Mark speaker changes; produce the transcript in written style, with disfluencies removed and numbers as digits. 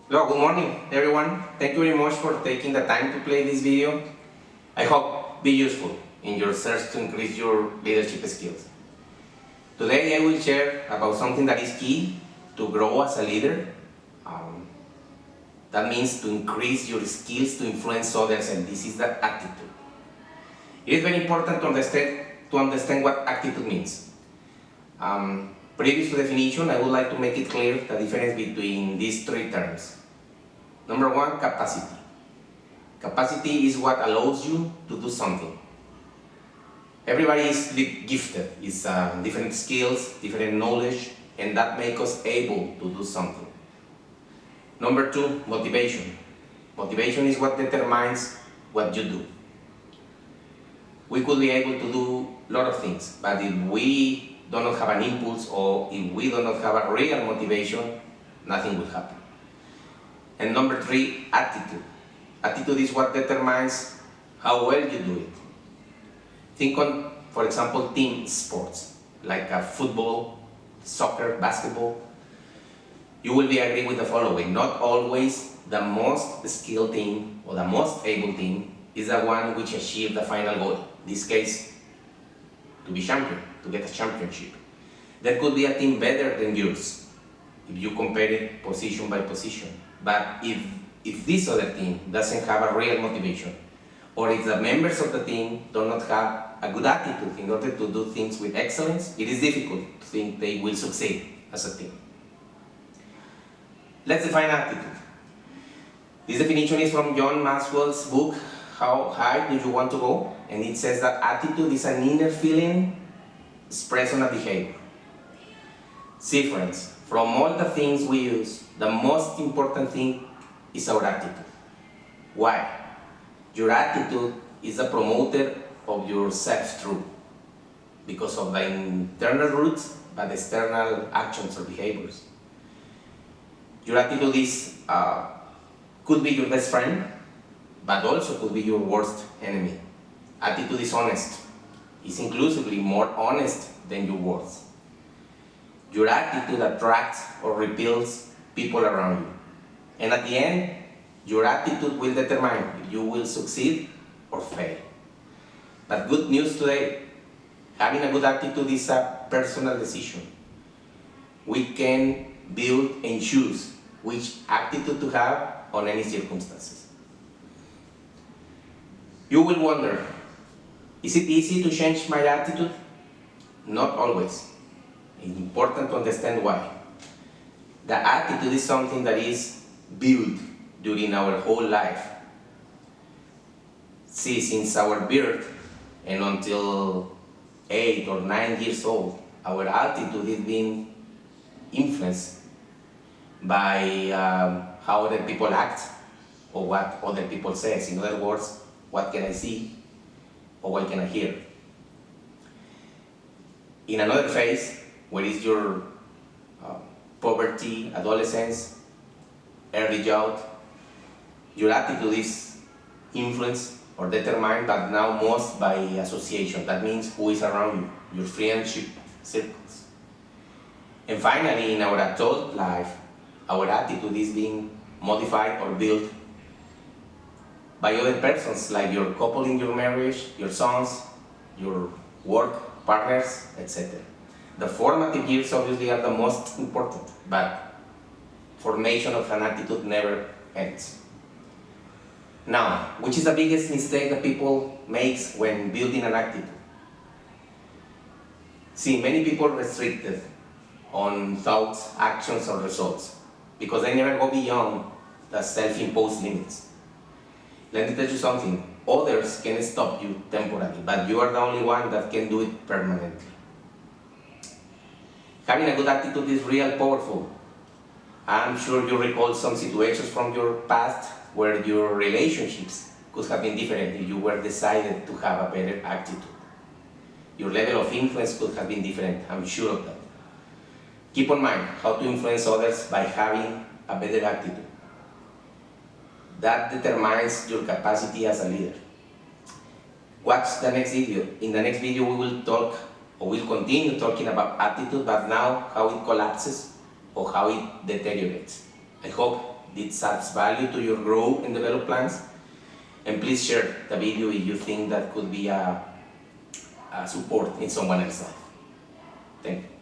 Speaker 1: Hello, good morning everyone. Thank you very much for taking the time to play this video. I hope be useful in your search to increase your leadership skills. Today I will share about something that is key to grow as a leader. That means to increase your skills to influence others, and this is the attitude. It is very important to understand what attitude means. Previous to definition, I would like to make it clear the difference between these three terms. Number one, capacity. Capacity is what allows you to do something. Everybody is gifted, it's different skills, different knowledge, and that makes us able to do something. Number two, motivation. Motivation is what determines what you do. We could be able to do a lot of things, but if we do not have an impulse or if we do not have a real motivation, nothing will happen. And number three, attitude. Attitude is what determines how well you do it. Think on, for example, team sports, like football, soccer, basketball. You will be agree with the following: not always the most skilled team or the most able team is the one which achieved the final goal. In this case, to be champion, to get a championship. There could be a team better than yours if you compare it position by position. But if this other team doesn't have a real motivation, or if the members of the team do not have a good attitude in order to do things with excellence, it is difficult to think they will succeed as a team. Let's define attitude. This definition is from John Maxwell's book, How High Do You Want to Go? And it says that attitude is an inner feeling expressed on a behavior. See friends, from all the things we use, the most important thing is our attitude. Why? Your attitude is the promoter of your self-truth because of the internal roots but external actions or behaviors. Your attitude is, could be your best friend, but also could be your worst enemy. Attitude is honest. It's inclusively more honest than your words. Your attitude attracts or repels people around you. And at the end, your attitude will determine if you will succeed or fail. But good news today, having a good attitude is a personal decision. We can build and choose which attitude to have on any circumstances. You will wonder, is it easy to change my attitude? Not always. It's important to understand why. The attitude is something that is built during our whole life. See, since our birth and until 8 or 9 years old, our attitude is being influenced by how other people act or what other people say. In other words, what can I see or what can I hear? In another phase, where is your poverty, adolescence, early youth, your attitude is influenced or determined, but now most by association. That means who is around you, your friendship circles. And finally, in our adult life, our attitude is being modified or built by other persons, like your couple in your marriage, your sons, your work partners, etc. The formative years obviously are the most important, but formation of an attitude never ends. Now, which is the biggest mistake that people make when building an attitude? See, many people are restricted on thoughts, actions, or results because they never go beyond the self-imposed limits. Let me tell you something, others can stop you temporarily, but you are the only one that can do it permanently. Having a good attitude is real powerful. I'm sure you recall some situations from your past where your relationships could have been different if you were decided to have a better attitude. Your level of influence could have been different, I'm sure of that. Keep in mind how to influence others by having a better attitude. That determines your capacity as a leader. Watch the next video. In the next video we will talk, or we'll continue talking about attitude, but now how it collapses or how it deteriorates. I hope this adds value to your grow and develop plans. And please share the video if you think that could be a support in someone else's life. Thank you.